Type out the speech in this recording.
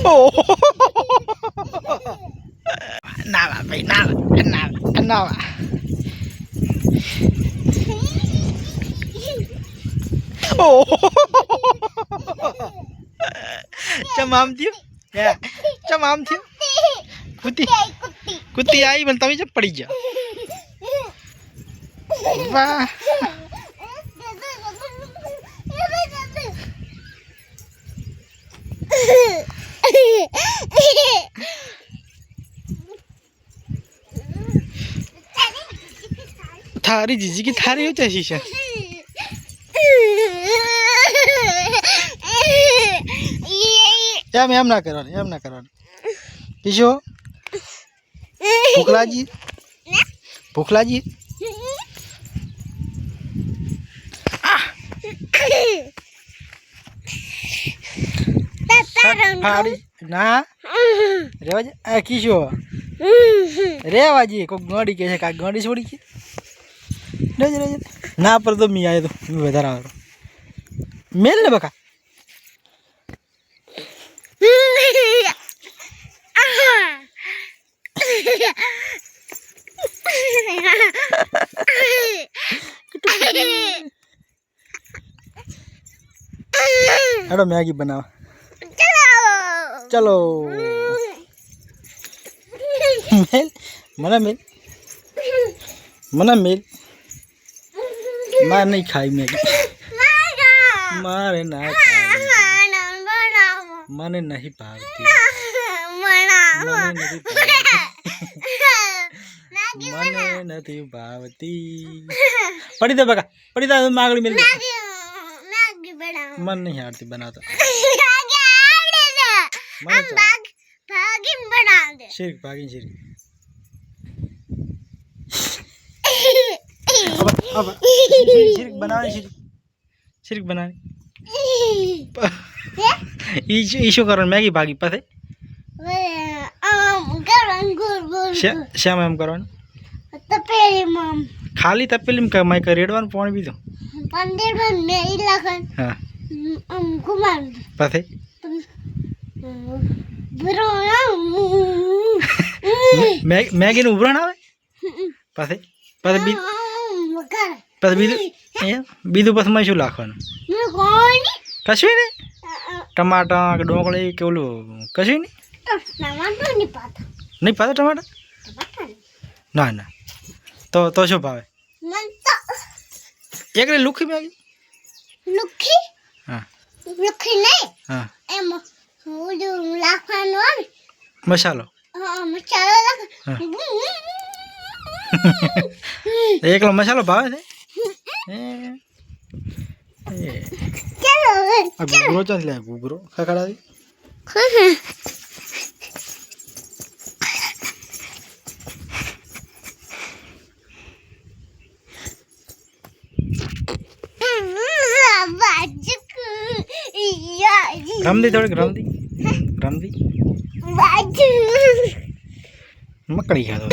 Oh. Nada, ભાઈ nada. Oh. Cham થયું હે ચમ થયું કુત્તી આવી પણ તમે જ પડી ગયા વાહ थारी जीजी की थारी हो चाहिए शीशा एम ना करवानी पीछो भूखला जी ना रेवाजी कीशो रेवाजी को गाड़ी के का गाड़ी छोड़ी के रेज ना पर तो मी आए तो मी વધારે આવે મેલ ને બકા हेलो मैगी बनाओ चलो मेल मना मेल मार नहीं खाई मैगी मारे ना मने नहीं भावती मने नहीं भावती पड़ी दे बका पड़ी दे मांगड़ी मिल मन नहीं हारती बनाता शिरक भागी शिरक अब शिरक बनाने शिरक बनाने ईशो करो मैगी भागी पासे श्याम एम करो खाली तपेली में मैं रेडवान पानी भी दो हाँ पासे मैगी ने उभरा ना पासे पासे बीजू बस मैं शू लाखवान कशु नहीं टमाटा डोंगली के ओलू कशु नहीं पाता टमाटा ना ना तो शू भावे एक लुखी मैगी हाँ हाँ मसालो एक मसालो भावे थे गुगरो चल ले गुगरो खड़ा दी रमदी थोड़ी रमदी मकड़ी खा दो